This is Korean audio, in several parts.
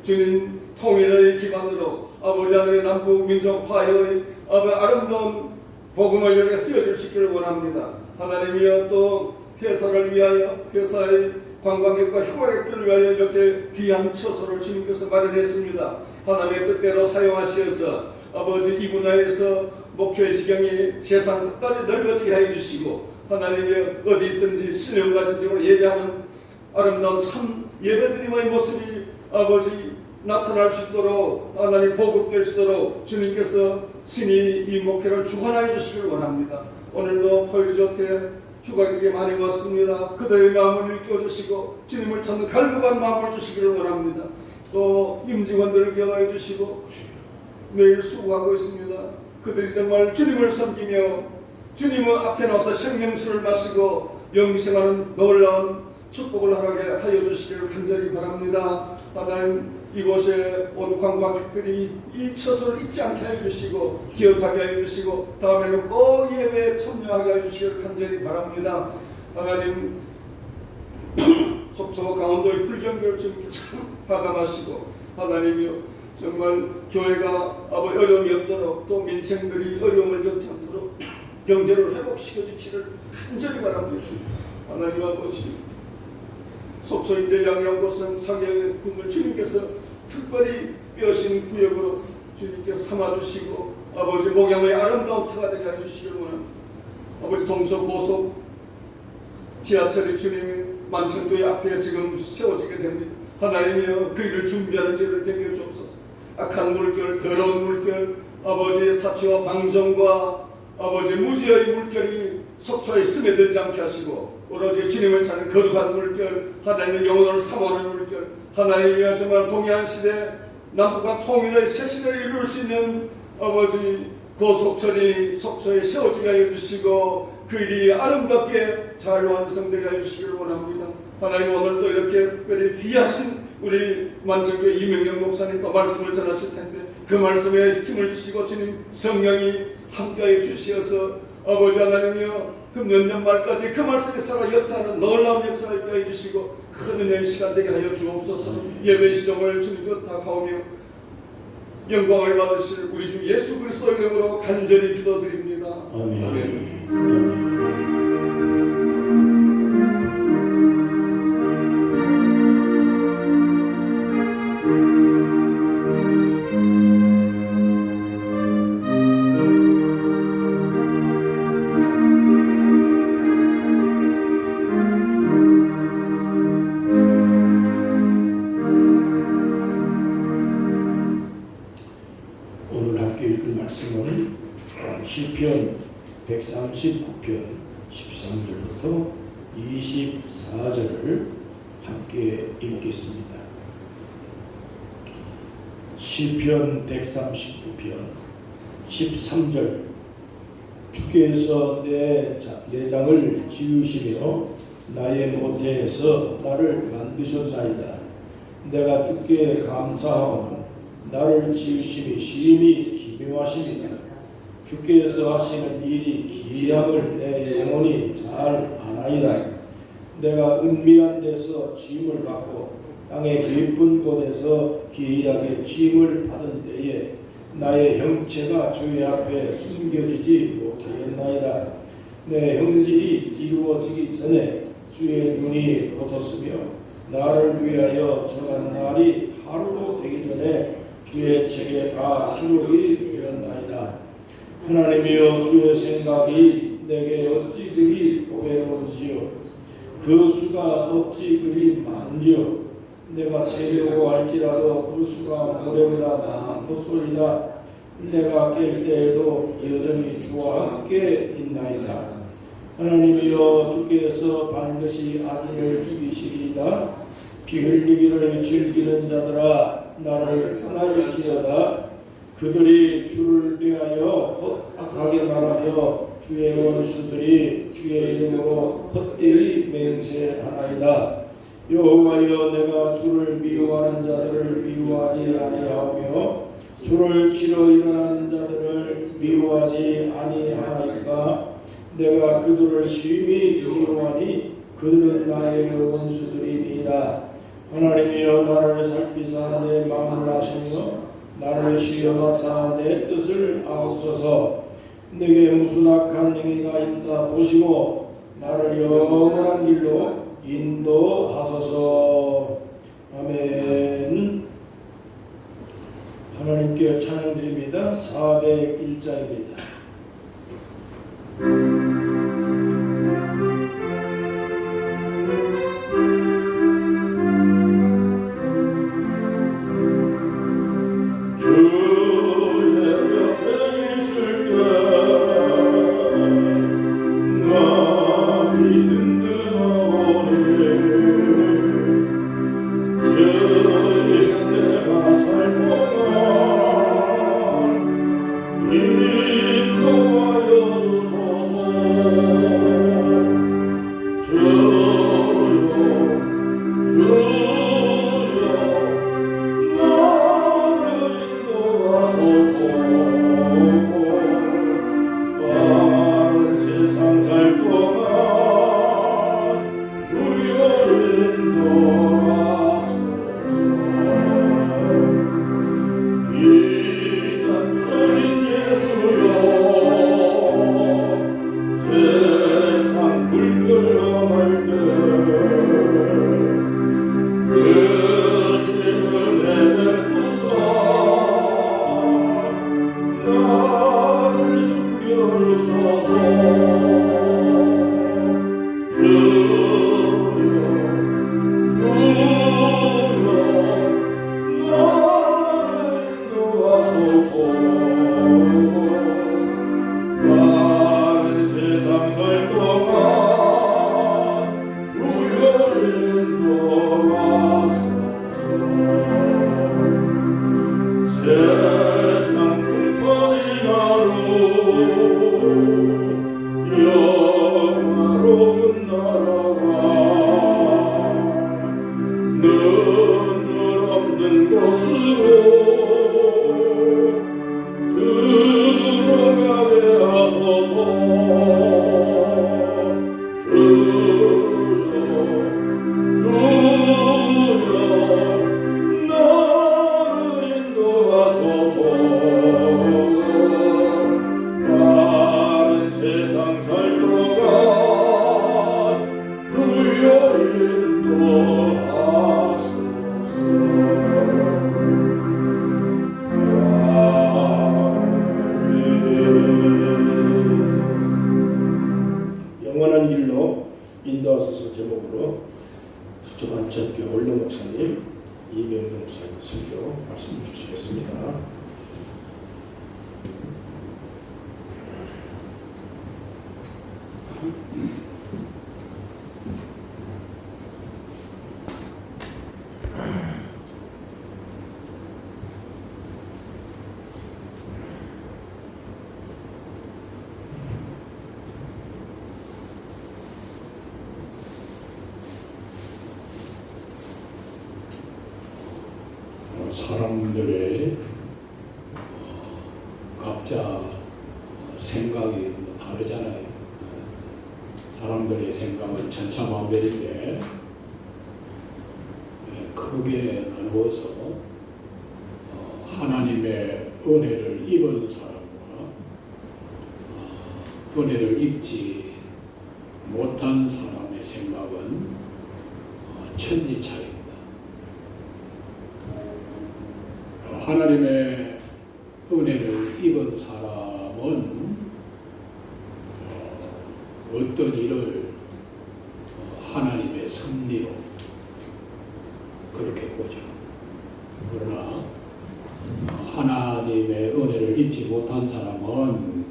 주님 통일의 기반으로 아버지 하늘의 남북 민족 화해의 아름다운 복음을 여기에 쓰여질 수 있기를 원합니다. 하나님이여 또 회사를 위하여 회사의 관광객과 휴가객들을 위하여 이렇게 귀한 처소를 주님께서 마련했습니다. 하나님의 뜻대로 사용하시어서 아버지 이 분야에서 목회의 지경이 세상 끝까지 넓어지게 해주시고 하나님이 어디 있든지 신령 가진 적으로 예배하는 아름다운 참 예배드림의 모습이 아버지 나타날 수 있도록 하나님 보급될 수 있도록 주님께서 친히 이 목회를 주관하여 주시길 원합니다. 오늘도 포유리조트에 휴가객이 많이 왔습니다. 그들의 마음을 일깨워주시고 주님을 찾는 갈급한 마음을 주시기를 원합니다. 또 임직원들을 기억하여 주시고 매일 수고하고 있습니다. 그들이 정말 주님을 섬기며 주님은 앞에 나와서 생명수를 마시고 영생하는 놀라운 축복을 하여 주시기를 간절히 바랍니다. 하나님 이곳에 온 관광객들이 이 처소를 잊지 않게 해주시고 기억하게 해주시고 다음에는 꼭 예배에 참여하게 해주시기를 간절히 바랍니다. 하나님 속초 강원도의 불경교를 주님께서 하감하시고 하나님이여 정말 교회가 어려움이 없도록 또 민생들이 어려움을 겪지 않도록 경제를 회복시켜 주시기를 간절히 바랍니다. 하나님 아버지 속초 인제 양양고성 상해 군을 주님께서 특별히 뼈신 구역으로 주님께서 삼아주시고 아버지 목양의 아름다운 터가 되게 해주시기를 원합니다. 아버지 동서고속 지하철이 주님의 만천교회 앞에 지금 세워지게 됩니다. 하나님이여 그 일을 준비하는 자를 되게 해주옵소서. 악한 물결, 더러운 물결, 아버지의 사치와 방정과 아버지 무지의 물결이 속초에 스며들지 않게 하시고 오로지 주님을 찾는 거룩한 물결, 하나님의 영혼을 사모하는 물결, 하나님이여 정말 동해안 시대 남북한 통일의 새 시대를 이룰 수 있는 아버지 고속철이 속초에 세워지게 하여 주시고 그 일이 아름답게 잘 완성되게 하여 주시기를 원합니다. 하나님 오늘도 이렇게 특별히 귀하신 우리 만천교회 이명영 목사님과 말씀을 전하실 텐데 그 말씀에 힘을 주시고 주님 성령이 함께하여 주시어서 아버지 하나님이여 그 몇 년 말까지 그 말씀에 살아 역사하는 놀라운 역사가 있게 해주시고 큰 은혜의 시간 되게 하여 주옵소서. 예배 시점을 주님께 부탁하오며 영광을 받으실 우리 주 예수 그리스도의 이름으로 간절히 기도드립니다. 아멘. 아멘. 시편 139편 13절부터 24절을 함께 읽겠습니다. 시편 139편 13절 주께서 내 장을 지으시며 나의 모태에서 나를 만드셨나이다. 내가 주께 감사하오니 나를 지으심이 심히 기묘하십니다. 주께서 하시는 일이 기이함을 내 영혼이 잘 아나이다. 내가 은밀한 데서 짐을 받고 땅의 깊은 곳에서 기이하게 짐을 받은 때에 나의 형체가 주의 앞에 숨겨지지 못하였나이다. 내 형질이 이루어지기 전에 주의 눈이 보셨으며 나를 위하여 정한 날이 하루도 되기 전에 주의 책에 다 기록이 되었나이다. 하나님이여 주의 생각이 내게 어찌 그리 보배로운지요 그 수가 어찌 그리 많지요 내가 세려고 할지라도 그 수가 모래보다 많도소이다. 내가 깰 때에도 여전히 주와 함께 있나이다. 하나님이여 주께서 반드시 아기를 죽이시리이다. 피 흘리기를 즐기는 자들아 나를 떠날지어다. 그들이 주를 위하여 헛악하게 말하며 주의 원수들이 주의 이름으로 헛되이 맹세하나이다. 여호와여 내가 주를 미워하는 자들을 미워하지 아니하오며 주를 치러 일어나는 자들을 미워하지 아니하나이까. 내가 그들을 심히 미워하니 그들은 나의 원수들이니이다. 하나님이여 나를 살피사 내 마음을 아시며 나를 시험하사 내 뜻을 아옵소서. 내게 무슨 악한 행위가 있나 보시고 나를 영원한 길로 인도하소서. 아멘. 하나님께 찬양드립니다. 401장입니다. 영원한 길로 인도하소서 제목으로 수초반천교 원로 목사님 이명용 목사님 설교 말씀 주시겠습니다. 사람들의 각자 생각이 다르잖아요. 사람들의 생각은 천차만별인데 크게 나누어서 하나님의 은혜를 입은 사람과 은혜를 입지 못한 사람의 생각은 천지 차이입니다. 하나님의 은혜를 입은 사람은 어떤 일을 하나님의 섭리로 그렇게 보죠. 그러나 하나님의 은혜를 입지 못한 사람은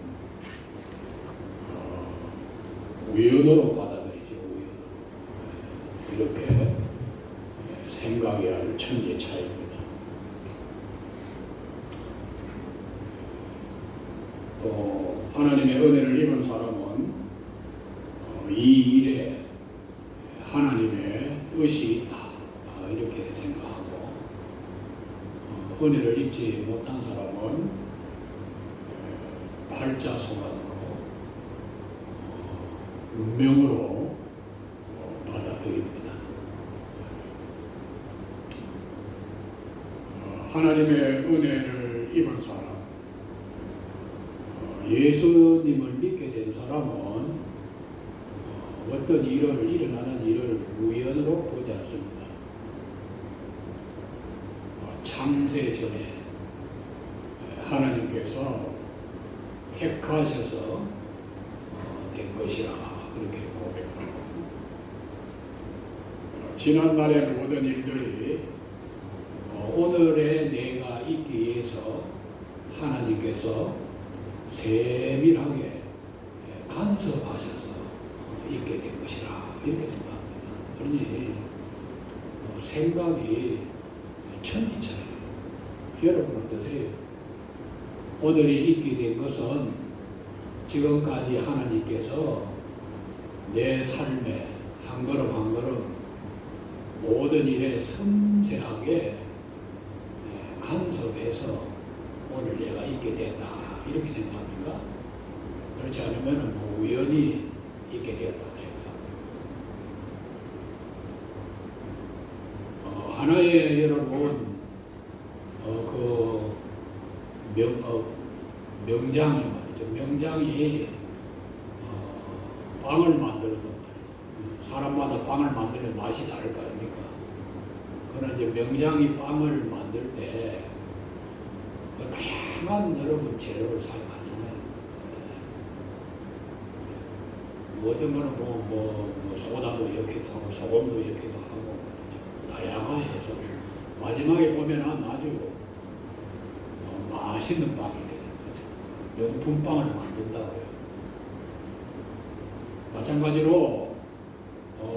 우연으로 받아들이죠. 우연으로. 이렇게 생각해야 할 천지 차이입니다. 또 하나님의 은혜를 입은 사람은 이 일에 하나님의 뜻이 있다 이렇게 생각하고, 은혜를 입지 못한 사람은 팔자소란으로 운명으로 받아들입니다. 하나님의 은혜를 입은 사람, 예수님을 믿게 된 사람은 어떤 일어나는 일을 우연으로 보지 않습니다. 창세 전에 하나님께서 택하셔서 된 것이라 그렇게 고백합니다. 지난날의 모든 일들이 오늘의 내가 있기 위해서 하나님께서 세밀하게 간섭하셔서 있게 된 것이라 이렇게 생각합니다. 그러니 생각이 천지차예요. 여러분 어떠세요? 오늘이 있게 된 것은 지금까지 하나님께서 내 삶에 한 걸음 한 걸음 모든 일에 섬세하게 간섭해서 오늘 내가 있게 됐다 이렇게 생각합니까? 그렇지 않으면 뭐 우연히 있게 되었다고 생각합니다. 하나의 여러분 명장이 말이죠. 명장이 빵을 만들어도 말이죠. 사람마다 빵을 만들면 맛이 다를 거 아닙니까? 그러나 이제 명장이 빵을 만들 때 다양한 여러분 재료를 사용하잖아요. 어떤 거는 뭐 소다도 넣기도 하고 소금도 넣기도 하고 다양하게 해서 마지막에 보면은 아주 맛있는 빵이 되는 거죠. 명품빵을 만든다고요. 마찬가지로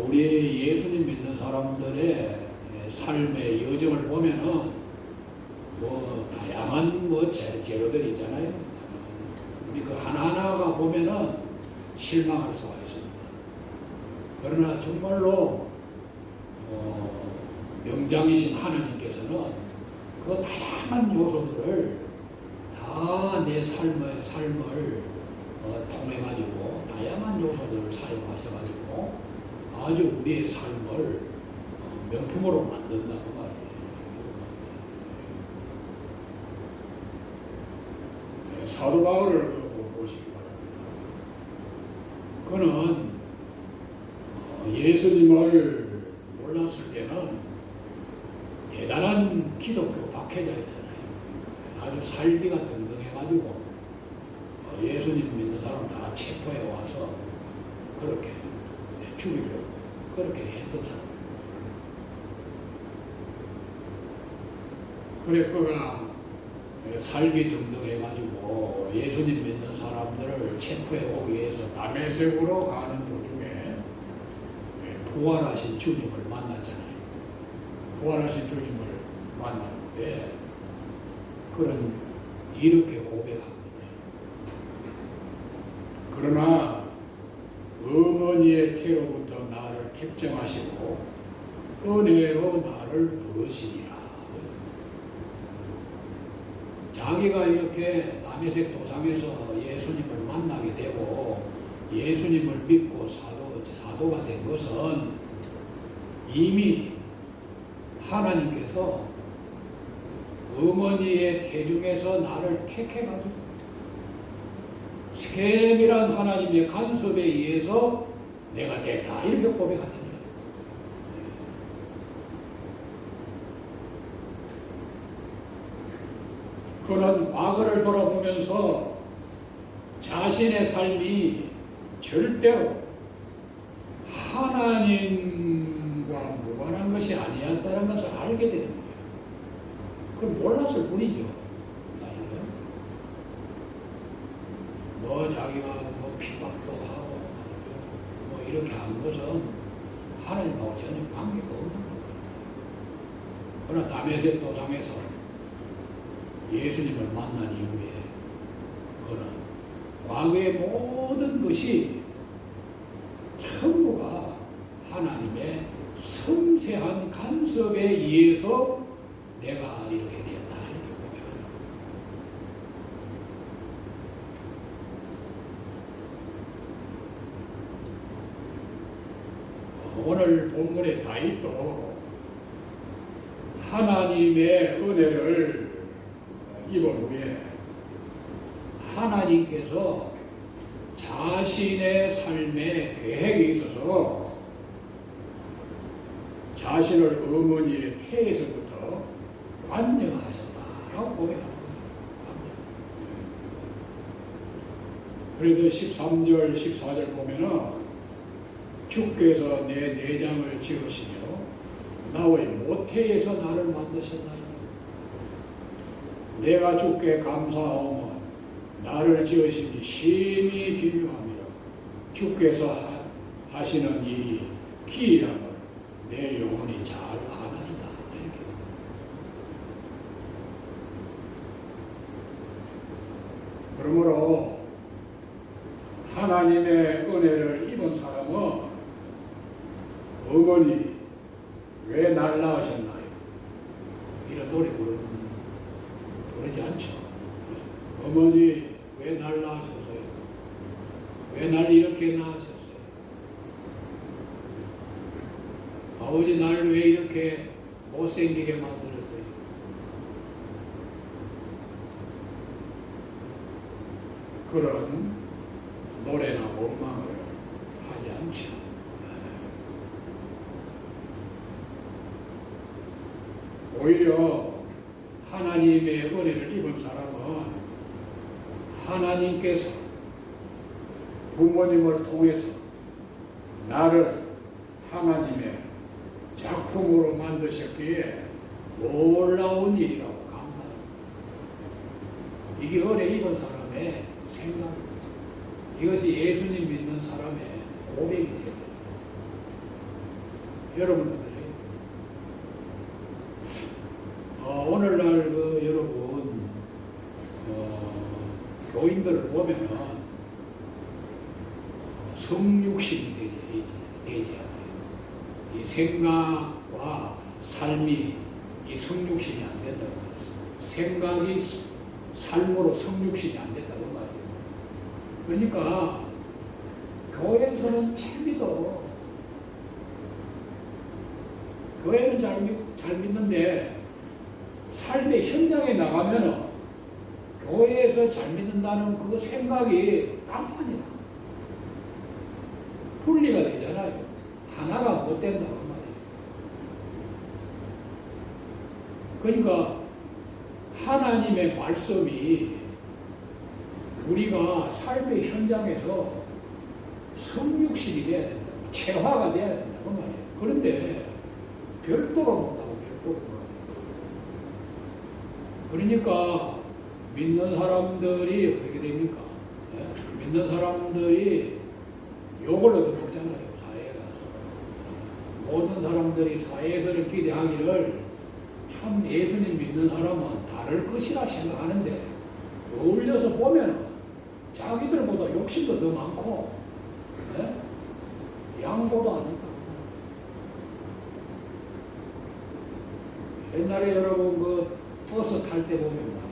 우리 예수님 믿는 사람들의 삶의 여정을 보면은 뭐 다양한 뭐 재료들이 있잖아요. 우리 그 하나하나가 보면은 실망할 수가 있습니다. 그러나 정말로 명장이신 하나님께서는 그 다양한 요소들을 다 내 삶을 통해 가지고 다양한 요소들을 사용하셔 가지고 아주 우리의 삶을 명품으로 만든다고 말이에요. 사도 바울을 보시기 바랍니다. 그는 예수님을 몰랐을 때는 대단한 기독교 박해자였잖아요. 아주 살기가 등등해가지고 예수님 믿는 사람 다 체포해 와서 그렇게 죽이려고 그렇게 했던 사람. 그래 그가 살기 등등해가지고 예수님 믿는 사람들을 체포해 오기 위해서 다메섹으로 가는 도중에 부활하신 주님을 만났잖아요. 부활하신 주님을 만났는데 그런 이렇게 고백합니다. 그러나 어머니의 태로부터 나를 택정하시고 은혜로 나를 부르시니라. 자기가 이렇게 다메섹 도상에서 예수님을 만나게 되고 예수님을 믿고 사도가 된 것은 이미 하나님께서 어머니의 태중에서 나를 택해가지고 세밀한 하나님의 간섭에 의해서 내가 됐다 이렇게 고백하십니다. 그는 과거를 돌아보면서 자신의 삶이 절대로 하나님과 무관한 것이 아니었다는 것을 알게 되는 거예요. 그걸 몰랐을 뿐이죠. 뭐 자기가 뭐 핍박도 하고 뭐 이렇게 한 것은 하나님하고 전혀 관계가 없는 겁니다. 그러나 다메섹 도상에서 예수님을 만난 이후에 그는 과거의 모든 것이 전부가 하나님의 섬세한 간섭에 의해서 내가 이렇게 됐다 이렇게 고백합니다. 오늘 본문의 다윗도 하나님의 은혜를 입은 후에 하나님께서 자신의 삶에 계획이 있어서 자신을 어머니의 태에서부터 관여하셨다라고 고백하는 거예요. 그래서 13절, 14절 보면은 주께서 내 내장을 지으시며 나의 모태에서 나를 만드셨나이다. 내가 주께 감사하오면 나를 지으시니 심히 기묘합니다. 주께서 하시는 일이 기이함을 내 영혼이 잘 아나이다. 이렇게. 그러므로 하나님의 은혜를 입은 사람은 어머니 왜 날 낳으셨나요? 이런 노래 부르지 않죠. 어머니 왜 날 낳으셨어요? 왜 날 이렇게 낳으셨어요? 아버지 날 왜 이렇게 못생기게 만들었어요? 그런 노래나 원망을 하지 않죠. 오히려 하나님의 은혜를 입은 사람은 하나님께서 부모님을 통해서 나를 하나님의 작품으로 만드셨기에 놀라운 일이라고 감사합니다. 이게 은혜 입은 사람의 생각입니다. 이것이 예수님 믿는 사람의 고백이 돼요. 여러분들이 오늘날 여러분 교인들을 보면 성육신이 되지 않아요. 이 생각과 삶이 이 성육신이 안 된다고 말했어요. 생각이 삶으로 성육신이 안 된다고 말이에요. 그러니까 교회에서는 잘 믿어. 교회는 잘 믿는데 삶의 현장에 나가면 교회에서 잘 믿는다는 그 생각이 딴판이다. 분리가 되잖아요. 하나가 못 된다고 말이에요. 그러니까 하나님의 말씀이 우리가 삶의 현장에서 성육신이 돼야 된다. 체화가 돼야 된다고 말이에요. 그런데 별도로 논다고 별도로. 그러니까 믿는 사람들이 어떻게 됩니까? 믿는 사람들이 욕을 얻어먹잖아요. 사회에 가서. 모든 사람들이 사회에서 기대하기를 참 예수님 믿는 사람은 다를 것이라 생각하는데 어울려서 보면 자기들보다 욕심도 더 많고 양보도 안 한다. 옛날에 여러분 그 버스 탈 때 보면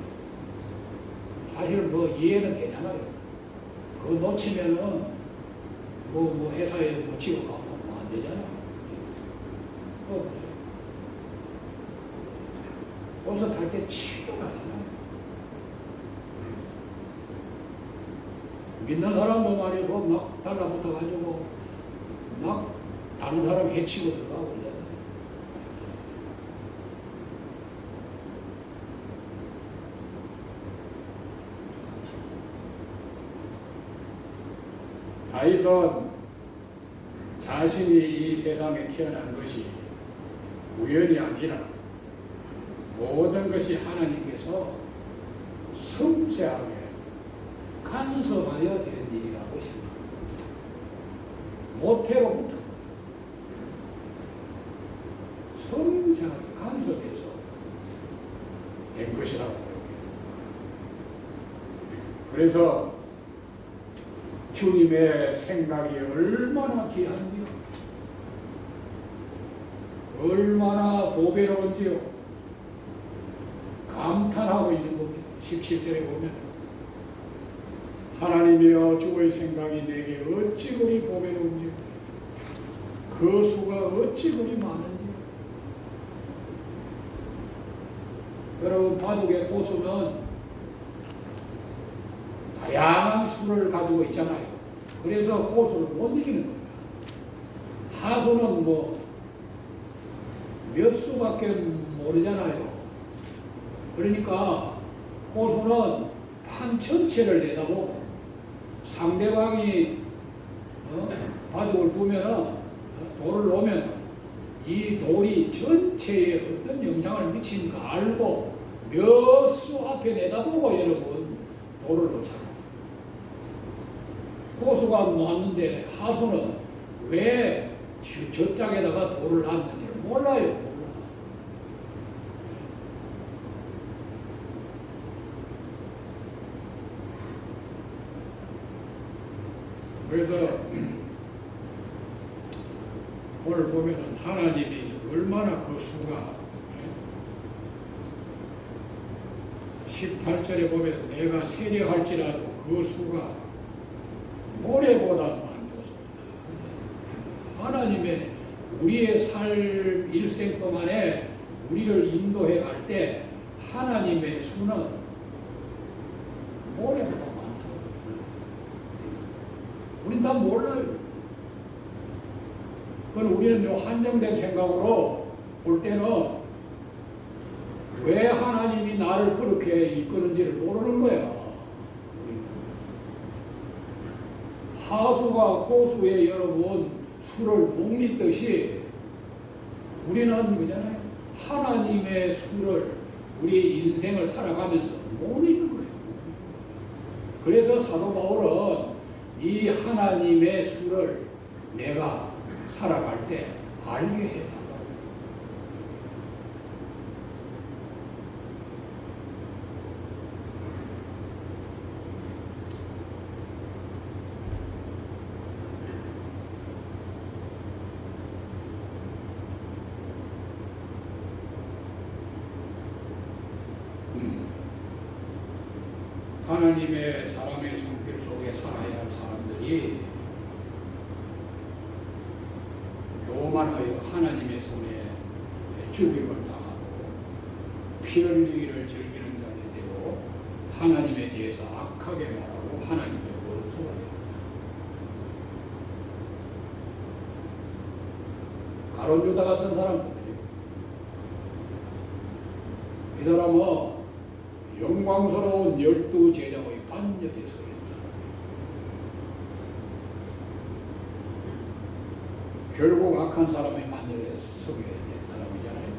사실 뭐 이해는 되잖아요. 그거 놓치면은 뭐 회사에 뭐 지고 가면 안 되잖아요. 버스 탈 때 치고 나잖아요. 믿는 사람도 말이야 막 달라붙어 가지고 막 다른 사람 해치고 들어가고 그러잖아요. 다윗은 자신이 이 세상에 태어난 것이 우연이 아니라 모든 것이 하나님께서 섬세하게 간섭하여 된 일이라고 생각합니다. 모태로부터 섬세하게 간섭해서 된 것이라고 이렇게. 그래서 주님의 생각이 얼마나 귀한지요. 얼마나 보배로운지요. 감탄하고 있는 겁니다. 17절에 보면 하나님이여 주의 생각이 내게 어찌 그리 보배로운지요. 그 수가 어찌 그리 많은지요. 여러분 바둑의 고수는 다양한 수를 가지고 있잖아요. 그래서 고수를 못 이기는 겁니다. 하수는 뭐 몇 수밖에 모르잖아요. 그러니까 고수는 판 전체를 내다보고 상대방이 바둑을 두면 돌을 놓으면 이 돌이 전체에 어떤 영향을 미치는가 알고 몇 수 앞에 내다보고 여러분 돌을 놓잖아요. 고수가 놨는데 하수는 왜 저 짝에다가 돌을 놨는지를 몰라요. 몰라. 그래서 오늘 보면은 하나님이 얼마나 그 수가 18절에 보면 내가 세례할지라도 그 수가 모래보다 많도소이다. 하나님의 우리의 삶 일생 동안에 우리를 인도해 갈 때 하나님의 수는 모래보다 많다. 우린 다 몰라요. 그건 우리는 요 한정된 생각으로 볼 때는 왜 하나님이 나를 그렇게 이끄는지를 모르는 거야. 하수가 고수의 여러분 수를 못 믿듯이 우리는 그잖아요. 하나님의 수를 우리 인생을 살아가면서 못 믿는 거예요. 그래서 사도 바울은 이 하나님의 수를 내가 살아갈 때 알게 해달라고. 하나님의 사랑의 손길 속에 살아야 할 사람들이 교만하여 하나님의 손에 죽임을 당하고 피 흘리기를 즐기는 자들이 되고 하나님에 대해서 악하게 말하고 하나님의 원수가 됩니다. 가룟 유다 같은 사람들이에요. 이 사람은 영광스러운 12 제자의 반열에 서 있습니다. 결국 악한 사람의 반열에 서게 된 사람이잖아요.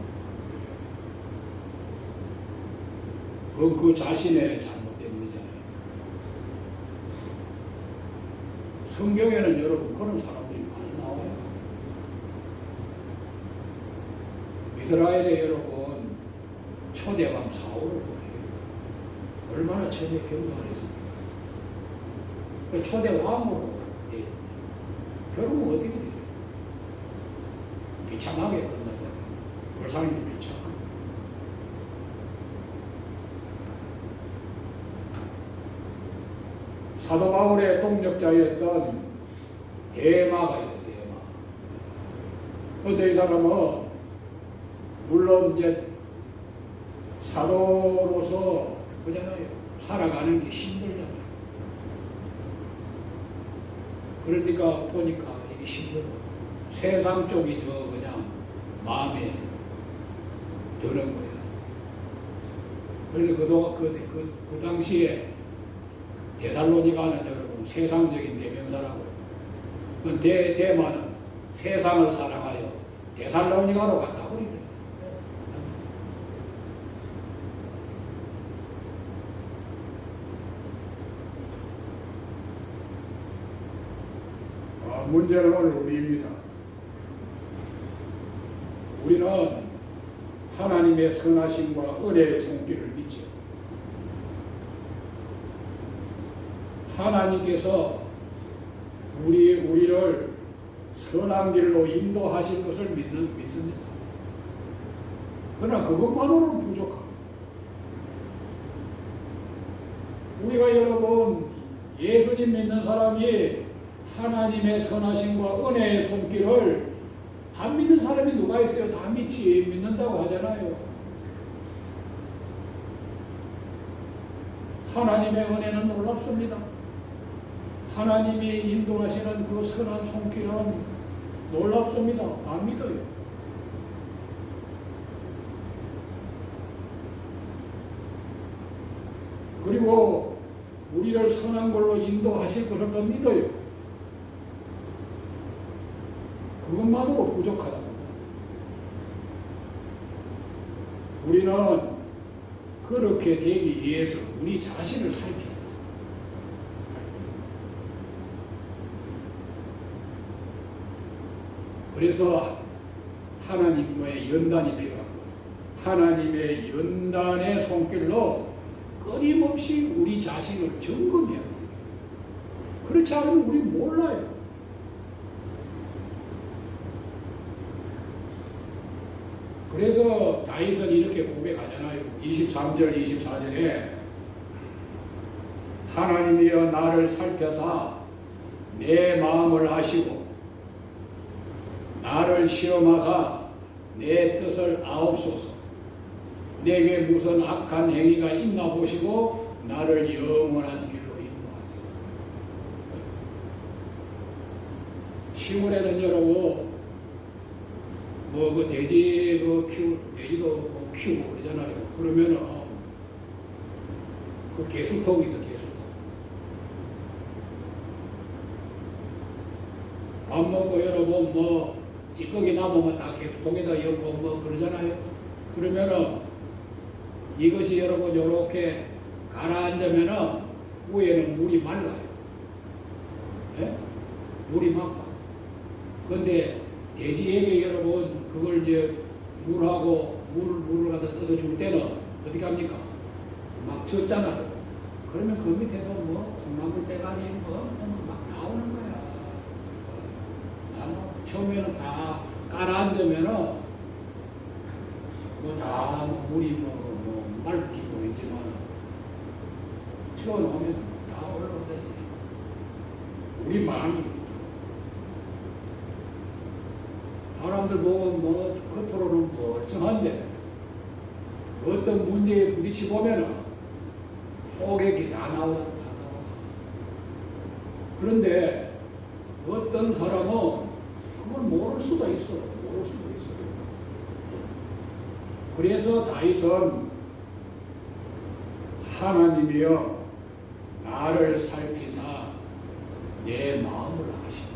그건 그 자신의 잘못 때문이잖아요. 성경에는 여러분 그런 사람들이 많이 나와요. 이스라엘의 여러분 초대왕 사울을 보세요. 얼마나 처음에 경건했습니까? 그 초대왕으로 결국 어떻게 돼요? 비참하게 끝나잖아요. 그 삶이 비참하고. 사도 바울의 동력자였던 대마가 있어요. 대마. 그런데 이 사람은 물론 이제 사도로서 그잖아요. 살아가는 게 힘들잖아요. 그러니까 보니까 이게 힘들어. 세상 쪽이 저 그냥 마음에 드는 거야. 그래서 그 당시에 데살로니가는 여러분 세상적인 대명사라고요. 그 대마는 세상을 사랑하여 데살로니가로 갔다 버리네. 문제는 오늘 우리입니다. 우리는 하나님의 선하심과 은혜의 손길을 믿죠. 하나님께서 우리를 선한 길로 인도하실 것을 믿습니다. 그러나 그것만으로는 부족합니다. 우리가 여러분 예수님 믿는 사람이 하나님의 선하심과 은혜의 손길을 안 믿는 사람이 누가 있어요? 다 믿지. 믿는다고 하잖아요. 하나님의 은혜는 놀랍습니다. 하나님이 인도하시는 그 선한 손길은 놀랍습니다. 다 믿어요. 그리고 우리를 선한 걸로 인도하실 것을 더 믿어요. 그것만으로 부족하다고. 우리는 그렇게 되기 위해서 우리 자신을 살펴야 돼. 그래서 하나님과의 연단이 필요한 거예요. 하나님의 연단의 손길로 끊임없이 우리 자신을 점검해야 돼요. 그렇지 않으면 우리 몰라요. 그래서 다윗은 이렇게 고백하잖아요. 23절, 24절에 하나님이여 나를 살펴사 내 마음을 아시고 나를 시험하사 내 뜻을 아옵소서. 내게 무슨 악한 행위가 있나 보시고 나를 영원한 길로 인도하세요. 시골에는 여러분 뭐 그 돼지 돼지도 뭐 키우고 그러잖아요. 그러면은 그 개수통이 있어, 개수통. 밥 먹고 여러분 뭐 찌꺼기 남으면 다 개수통에다 엮고 뭐 그러잖아요. 그러면은 이것이 여러분 요렇게 가라앉으면은 위에는 물이 말라요. 예? 물이 맑다. 그런데 돼지에게 여러분 그걸 이제 물을 갖다 떠서 줄 때는 어떻게 합니까? 막 젖잖아요. 그러면 그 밑에서 뭐 콩나물 대가리 막 나오는 거야. 처음에는 다 깔아앉으면은 뭐 다 물이 뭐 맑기 보이지만 채워놓으면 다 올라오듯이 우리 마음이 사람들 보면 뭐 겉으로는 멀쩡한데 어떤 문제에 부딪히 보면은 속에 다 나와. 그런데 어떤 사람은 그걸 모를 수도 있어. 그래서 다윗은 하나님이여 나를 살피사 내 마음을 아시고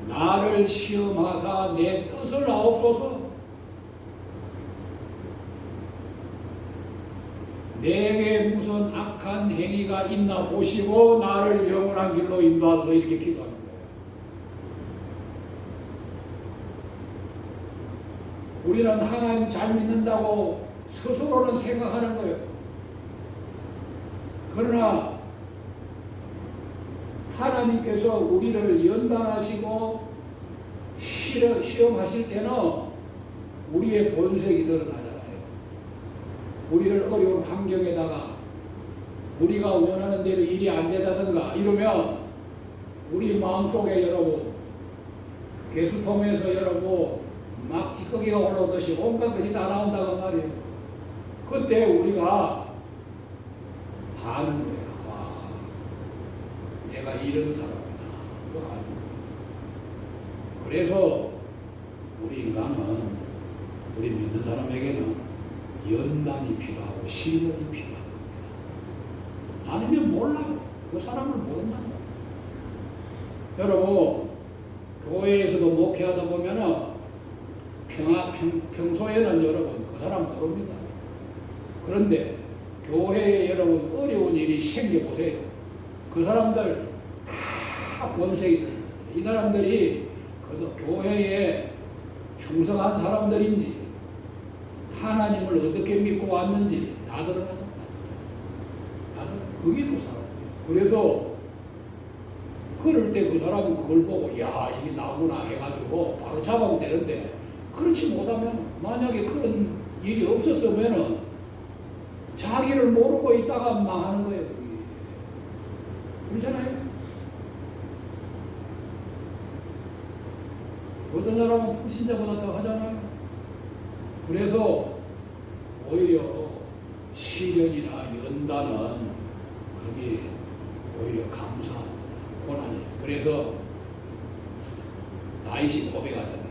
나를 시험하사 내 뜻을 아옵소서. 내게 무슨 악한 행위가 있나 보시고 나를 영원한 길로 인도하소서. 이렇게 기도하는 거예요. 우리는 하나님 잘 믿는다고 스스로는 생각하는 거예요. 그러나 하나님께서 우리를 연단하시고 시험하실 때는 우리의 본색이 드러나잖아요. 우리를 어려운 환경에다가 우리가 원하는 대로 일이 안 되다든가 이러면 우리 마음속에 여러분 개수통에서 여러분 막 찌꺼기가 올라오듯이 온갖 것이 다 나온다고 말이에요. 그때 우리가 아는 거야. 와, 내가 이런 사람이다. 그거 아는 거야. 그래서 우리 인간은 우리 믿는 사람에게는 연단이 필요하고 시련이 필요한 겁니다. 아니면 몰라요. 그 사람을 모른다는 거예요. 여러분 교회에서도 목회하다 보면은 평소에는 여러분 그 사람 모릅니다. 그런데 교회에 여러분 어려운 일이 생겨보세요. 그 사람들 다 본색이들. 이 사람들이 그 교회에 충성한 사람들인지 하나님을 어떻게 믿고 왔는지 다 드러나요. 그게 그 사람이에요. 그래서 그럴 때 그 사람은 그걸 보고 야 이게 나구나 해가지고 바로 잡아오면 되는데 그렇지 못하면 만약에 그런 일이 없었으면은 자기를 모르고 있다가 망하는 거예요. 그렇잖아요. 어떤 사람은 불신자보다 더 하잖아요. 그래서 오히려 시련이나 연단은 그게 오히려 감사합니다. 고난이. 그래서 다윗이 고백하잖아요.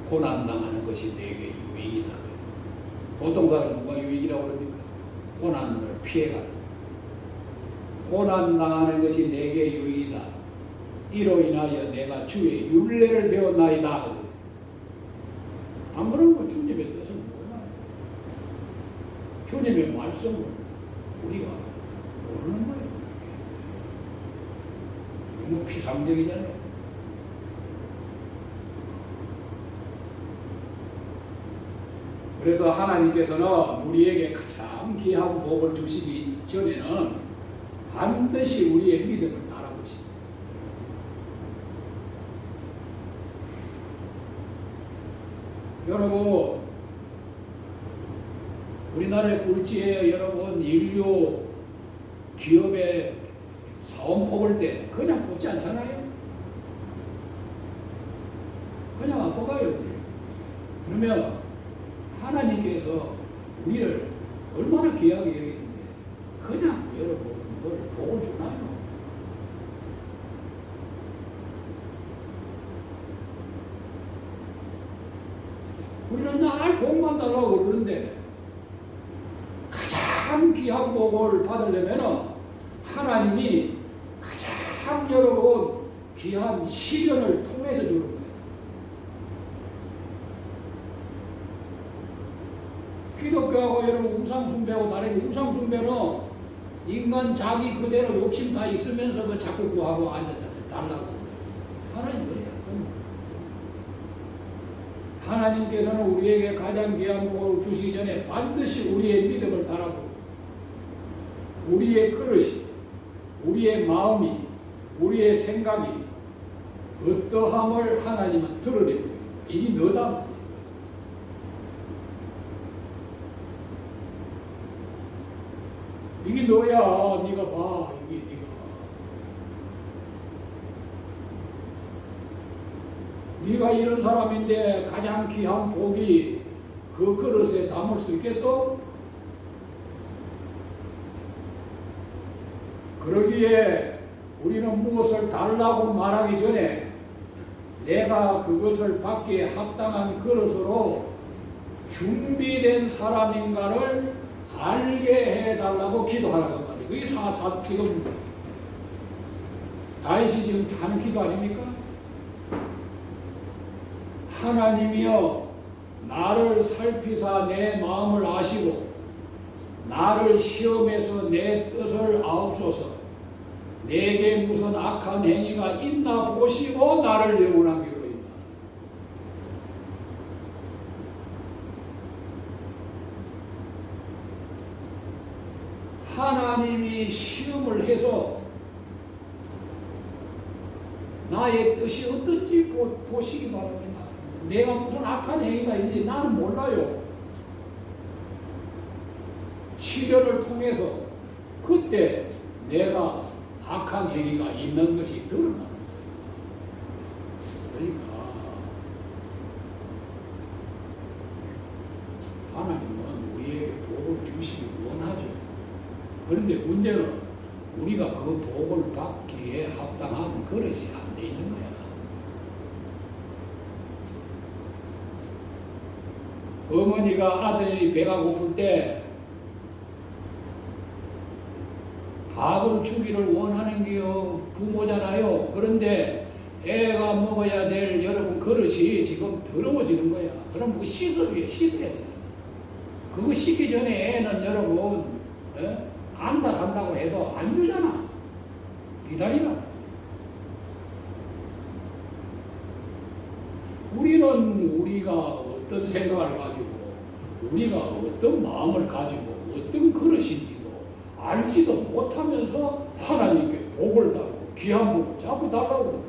고난 당하는 것이 내게 유익이다. 보통 사람은 뭐가 유익이라고 그럽니까? 고난을 피해가는. 고난 당하는 것이 내게 유익이다. 이로 인하여 내가 주의 율례를 배웠나이다. 안 그러면 주님의 뜻을 몰라요. 주님의 말씀을 우리가 모르는 거예요. 너무 피상적이잖아요. 그래서 하나님께서는 우리에게 가장 귀한 복을 주시기 전에는 반드시 우리의 믿음을 따라보십니다. 여러분, 우리나라의 굴지에 여러분 인류 기업의 사원 뽑을 때 그냥 뽑지 않잖아요. 그냥 안 뽑아요. 그러면 하나님께서 우리를 얼마나 귀하게 여기는데 그냥 여러분 뭘 복을 주나요? 우리는 날 복만 달라고 그러는데 가장 귀한 복을 받으려면 하나님이 가장 여러분 귀한 시련을 통해서 주는 거예요. 기독교하고 여러분 우상숭배하고 다른 우상숭배는 인간 자기 그대로 욕심 다 있으면서 그 자꾸 구하고 앉았잖아요. 달라고. 하나님 그래요. 하나님께서는 우리에게 가장 귀한 복을 주시기 전에 반드시 우리의 믿음을 달아보고 우리의 그릇이, 우리의 마음이, 우리의 생각이 어떠함을 하나님은 드러내고 이게 너다. 이게 너야. 네가 봐. 이게 네가 이런 사람인데 가장 귀한 복이 그 그릇에 담을 수 있겠어? 그러기에 우리는 무엇을 달라고 말하기 전에 내가 그것을 받기에 합당한 그릇으로 준비된 사람인가를 알게 해달라고 기도하라고 말이에요. 그게 지금 다윗이 지금 하는 기도 아닙니까? 하나님이여 나를 살피사 내 마음을 아시고 나를 시험해서 내 뜻을 아옵소서. 내게 무슨 악한 행위가 있나 보시고 나를 영원하기로 했다. 하나님이 시험을 해서 나의 뜻이 어떤지 보시기 바랍니다. 내가 무슨 악한 행위가 있는지 나는 몰라요. 시련을 통해서 그때 내가 악한 행위가 있는 것이 드러나는 거예요. 그러니까 하나님은 우리에게 복을 주시기 원하죠. 그런데 문제는 우리가 그 복을 받기에 합당한 그릇이 안 돼 있는 거야. 어머니가 아들이 배가 고플 때 밥을 주기를 원하는 게 부모잖아요. 그런데 애가 먹어야 될 여러분 그릇이 지금 더러워지는 거야. 그럼 그거 씻어야 되잖아. 그거 씻기 전에 애는 여러분 안다간다고 해도 안 주잖아. 기다리라. 우리는 우리가 어떤 생각을 가지고 우리가 어떤 마음을 가지고 어떤 그릇인지도 알지도 못하면서 하나님께 복을 달고 귀한 복을 자꾸 달라고 그러는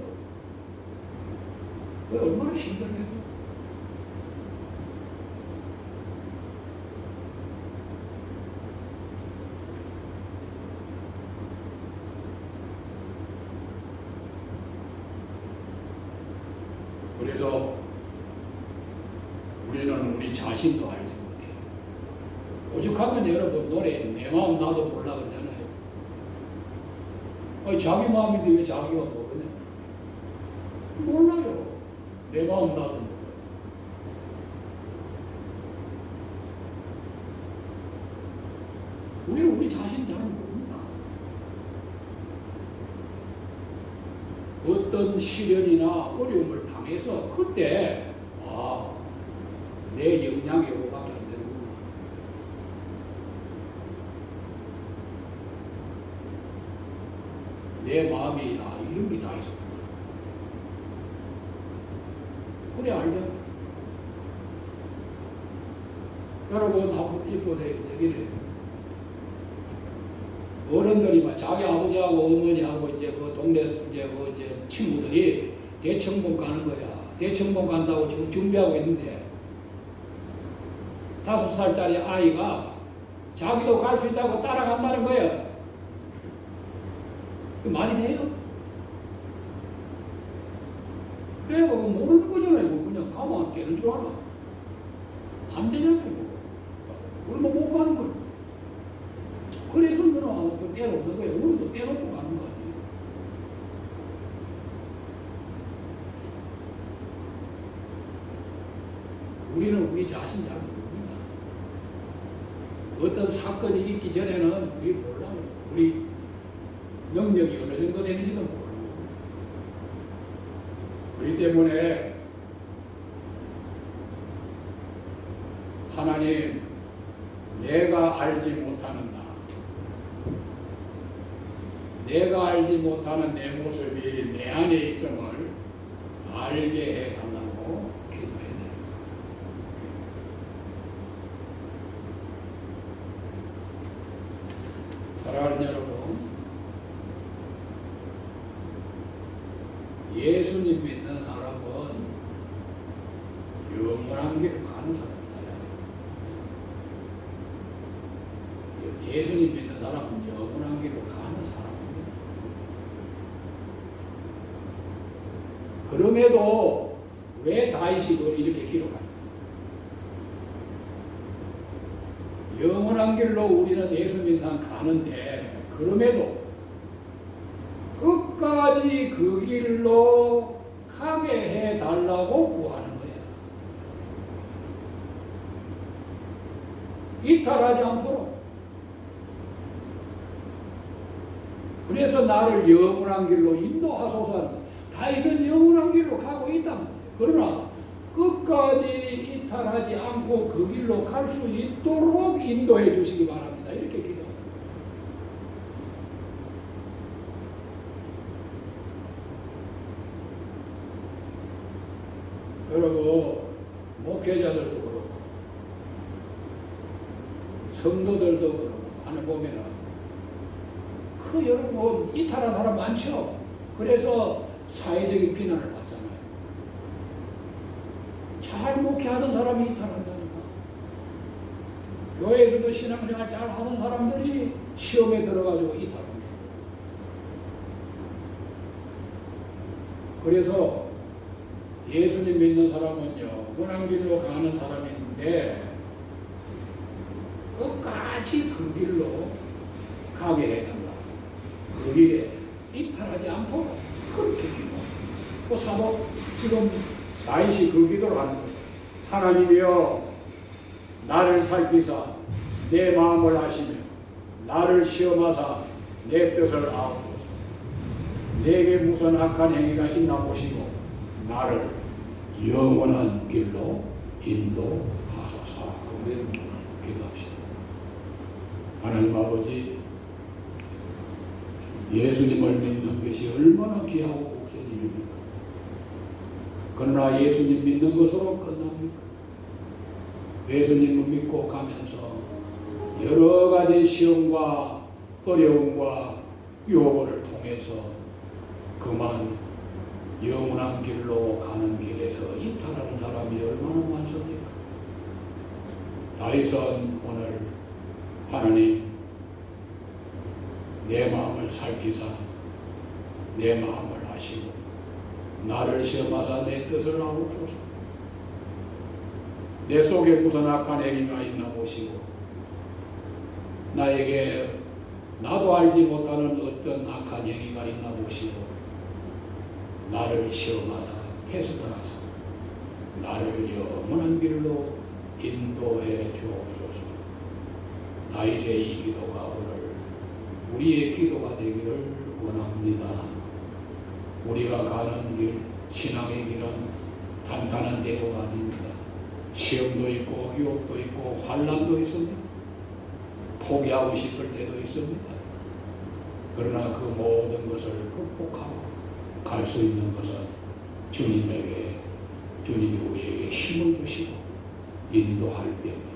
거예요. 얼마나 힘들겠어요. 그래서 우리는 우리 자신도 알지 못해요. 오죽하면 여러분 노래 내 마음 나도 몰라 그러잖아요. 아니 자기 마음인데 왜 자기가 모르냐? 몰라요. 내 마음 나도 몰라. 우리는 우리 자신 잘 모릅니다. 어떤 시련이나 어려움을 당해서 그때 내 역량이 이거밖에 안 되는구나. 내 마음이 이런 게 다 있었구나. 그래 알잖아. 여러분 한번 보세요. 여기는 어른들이 막 자기 아버지하고 어머니하고 이제 그 동네 이제 친구들이 대청봉 가는 거야. 대청봉 간다고 지금 준비하고 있는데 5살짜리 아이가 자기도 갈 수 있다고 따라간다는 거예요. 그 말이 돼요? 그래, 그거 모르는 거잖아요. 그냥 가면 되는 줄 알아. 안 되잖아요. 우리 못 가는 거예요. 그래서 너는 그 떼놓는 거예요. 우리도 떼놓고 가는 거 아니에요. 우리는 우리 자신 잘 모릅니다. 어떤 사건이 있기 전에는 우리 몰라요. 우리 능력이 어느 정도 되는지도 몰라요. 그렇기 때문에 하나님, 내가 알지 못하는 내가 알지 못하는 내 모습이 내 안에 있음을 알게 해달라고 기도해야 돼요. 사랑하는 여러분, 예수님 믿는 사람은 영원한 길을 가는 사람이잖아요. 예수님 믿는 사람은 영원한 길을 가는 사람입니다. 그럼에도 왜 다윗이 그걸 이렇게 기록하냐? 영원한 길로 우리는 예수 믿는 사람 가는데 그럼에도 끝까지 그 길로 가게 해달라고 구하는 거야. 이탈하지 않도록. 그래서 나를 영원한 길로 인도하소서 하는 거야. 다윗은 영원한 길로 가고 있단 말이에요. 그러나 끝까지 이탈하지 않고 그 길로 갈 수 있도록 인도해 주시기 바랍니다. 이렇게 기도합니다. 여러분, 목회자들도 그렇고 성도들도 그렇고 안에 보면은 그 여러분 이탈한 사람 많죠. 그래서 사회적인 비난을 받잖아요. 잘 목회하던 사람이 이탈한다니까. 교회에서도 신앙생활 잘 하던 사람들이 시험에 들어가지고 이탈합니다. 그래서 예수님 믿는 사람은요, 영원한 길로 가는 사람인데 끝까지 그 길로 가게 해달라. 그 길에 이탈하지 않도록 그렇게 기도합니다. 사도 지금 다윗이 그 기도를 하는 거예요. 하나님이여, 나를 살피사 내 마음을 아시며 나를 시험하사 내 뜻을 아옵소서. 내게 무슨 악한 행위가 있나 보시고 나를 영원한 길로 인도하소서. 기도합시다. 하나님 아버지, 예수님을 믿는 것이 얼마나 귀하고 복된 일입니까? 그러나 예수님 믿는 것으로 끝납니까? 예수님을 믿고 가면서 여러 가지 시험과 어려움과 요구를 통해서 그만 영원한 길로 가는 길에서 이탈하는 사람이 얼마나 많습니까? 다윗은 오늘 하나님, 내 마음을 살피사 내 마음을 아시고 나를 시험하사 내 뜻을 아옵소서. 내 속에 무슨 악한 행위가 있나 보시고 나에게 나도 알지 못하는 어떤 악한 행위가 있나 보시고 나를 시험하사 테스트하사 나를 영원한 길로 인도해 주옵소서. 다윗의 이 기도가 오늘 우리의 기도가 되기를 원합니다. 우리가 가는 길, 신앙의 길은 단단한 대로가 아닙니다. 시험도 있고 유혹도 있고 환난도 있습니다. 포기하고 싶을 때도 있습니다. 그러나 그 모든 것을 극복하고 갈 수 있는 것은 주님이 우리에게 힘을 주시고 인도할 때입니다.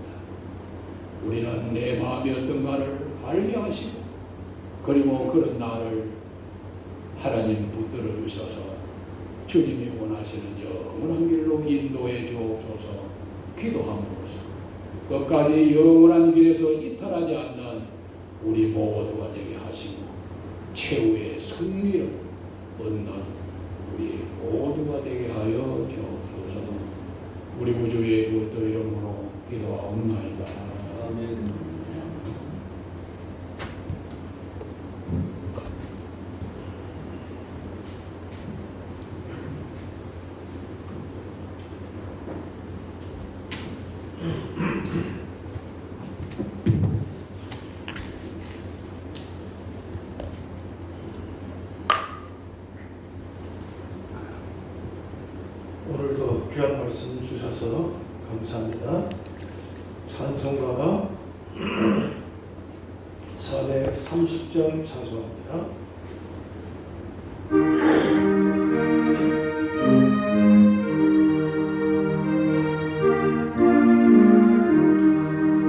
우리는 내 마음이 어떤가를 알게 하시고 그리고 그런 나를 하나님 붙들어 주셔서 주님이 원하시는 영원한 길로 인도해 주옵소서. 기도함으로써 끝까지 영원한 길에서 이탈하지 않는 우리 모두가 되게 하시고 최후의 승리를 얻는 우리 모두가 되게 하여 주옵소서. 우리 구주 예수 그리스도 이름으로 기도하옵나이다. 아멘. 오늘도 귀한 말씀 주셔서 감사합니다. 찬송가 430장 찬송합니다.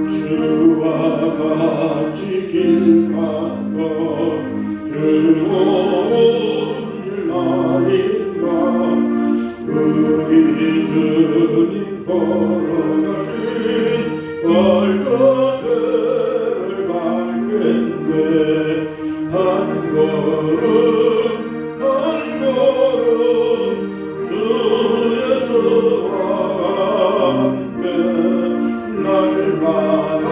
주와 같이 길 가고 즐거운 일 아닌가. 우리 주님 걸어가신 발자취를 밟겠네. 한 걸음 한 걸음 주 예수와 함께 날마다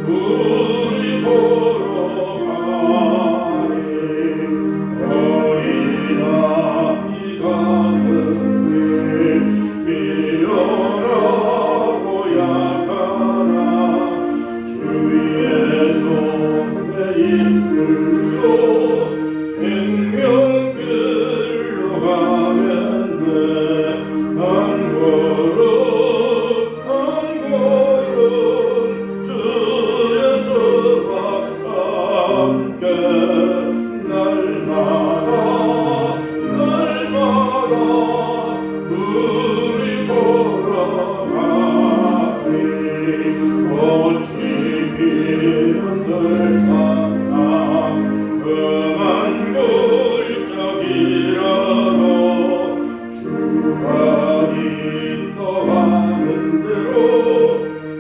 우리 걸어가리. 어린아이 같으니 미련하고 약하나 주의 손에 이끌려 생명길로 가겠네. 한 걸음 한 걸음 주 예수와 함께 날마다 우리 걸어가리. 꽃이 피는 들판이나 험한 골짜기라도 주가 인도하는 대로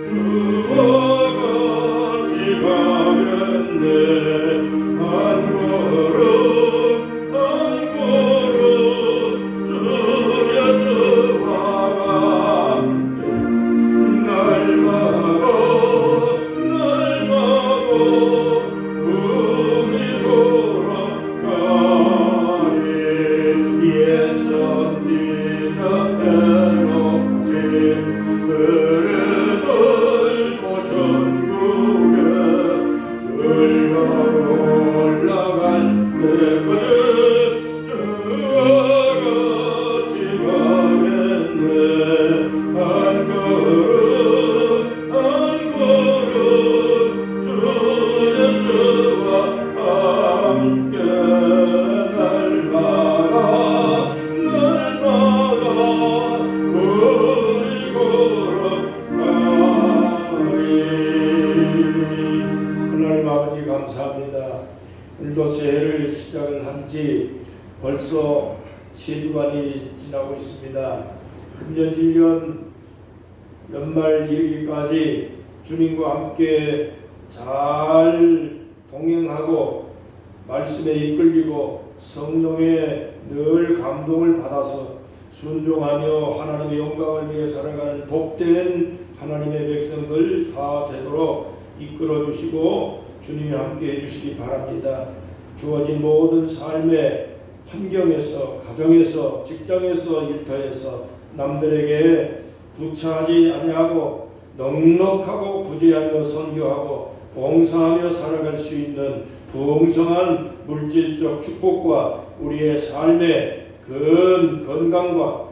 주와 같이 가겠네. 한 걸음 한 걸음 주 예수와 함께 날마다 우리 걸어가리. 옛 선지자 에녹같이 그래도 전국에 들려 올라갈 때까지 주와 같이 가겠네. 한 걸음 한 걸음 주 예수와 함께 날마다 우리 걸어가리. 하나님 아버지 감사합니다. 오늘도 새해를 시작을 한 지 벌써 3주간이 지나고 있습니다. 금년 1년 연말 이르기까지 주님과 함께 잘 동행하고 말씀에 이끌리고 성령의 늘 감동을 받아서 순종하며 하나님의 영광을 위해 살아가는 복된 하나님의 백성들 다 되도록 이끌어 주시고 주님이 함께 해주시기 바랍니다. 주어진 모든 삶의 환경에서, 가정에서, 직장에서, 일터에서 남들에게 구차하지 아니하고 넉넉하고 구제하며 선교하고 봉사하며 살아갈 수 있는 풍성한 물질적 축복과 우리의 삶의 건강과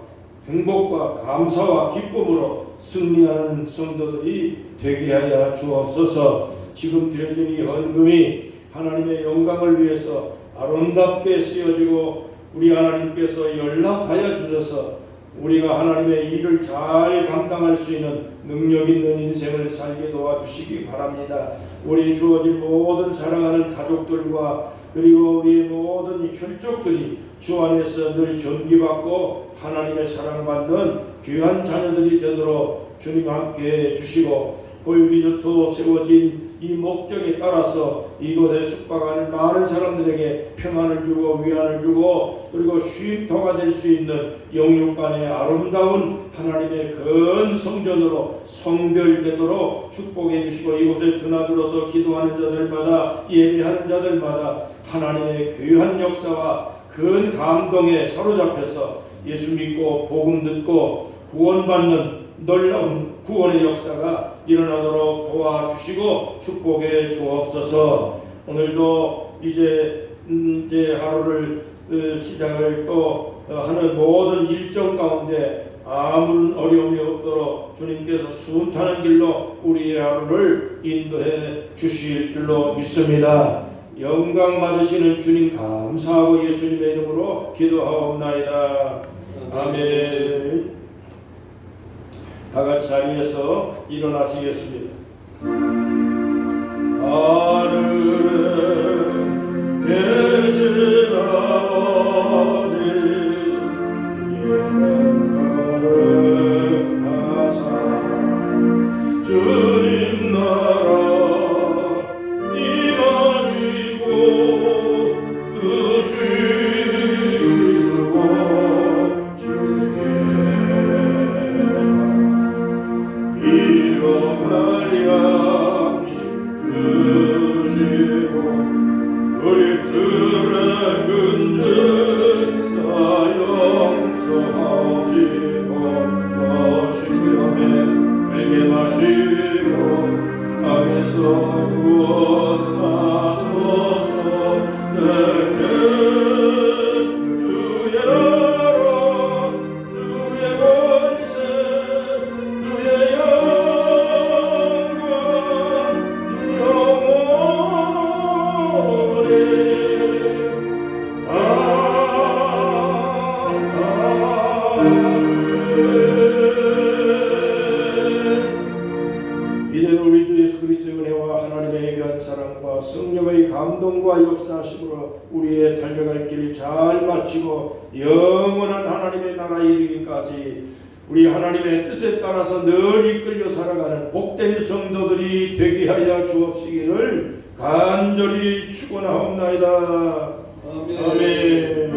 행복과 감사와 기쁨으로 승리하는 성도들이 되게 하여 주옵소서. 지금 드려진 이 헌금이 하나님의 영광을 위해서 아름답게 쓰여지고 우리 하나님께서 연락하여 주셔서 우리가 하나님의 일을 잘 감당할 수 있는 능력 있는 인생을 살게 도와주시기 바랍니다. 우리 주어진 모든 사랑하는 가족들과 그리고 우리 모든 혈족들이 주 안에서 늘 존귀받고 하나님의 사랑받는 귀한 자녀들이 되도록 주님 함께 해주시고 보유리조토 세워진 이 목적에 따라서 이곳에 숙박하는 많은 사람들에게 평안을 주고 위안을 주고 그리고 쉼터가 될 수 있는 영육간의 아름다운 하나님의 큰 성전으로 성별되도록 축복해 주시고 이곳에 드나들어서 기도하는 자들마다 예배하는 자들마다 하나님의 귀한 역사와 큰 감동에 사로잡혀서 예수 믿고 복음 듣고 구원받는 놀라운 구원의 역사가 일어나도록 도와주시고 축복해 주옵소서. 오늘도 이제 하루를 시작을 또 하는 모든 일정 가운데 아무런 어려움이 없도록 주님께서 순탄한 길로 우리의 하루를 인도해 주실 줄로 믿습니다. 영광 받으시는 주님 감사하고 예수님의 이름으로 기도하옵나이다. 아멘. 다 같이 자리에서 일어나시겠습니다. 하늘에 계신 아버지 예는 거룩하사 주님 나라 임하시고 의지고 주의 일용할 양식 주시고 우리들의 근전 다 용서하시고 너시며 밝게 마시고 악에서 구원하소서. 내게 주의 나라 주의 권세 주의 영광 영원히 이제는 우리 주 예수 그리스도의 은혜와 하나님의 귀한 사랑과 성령의 감동과 역사하심으로 우리의 달려갈 길을 잘 마치고 영원한 하나님의 나라에 이르기까지 우리 하나님의 뜻에 따라서 늘 이끌려 살아가는 복된 성도들이 되게 하여 주옵시기를 간절히 축원하옵나이다. 아멘.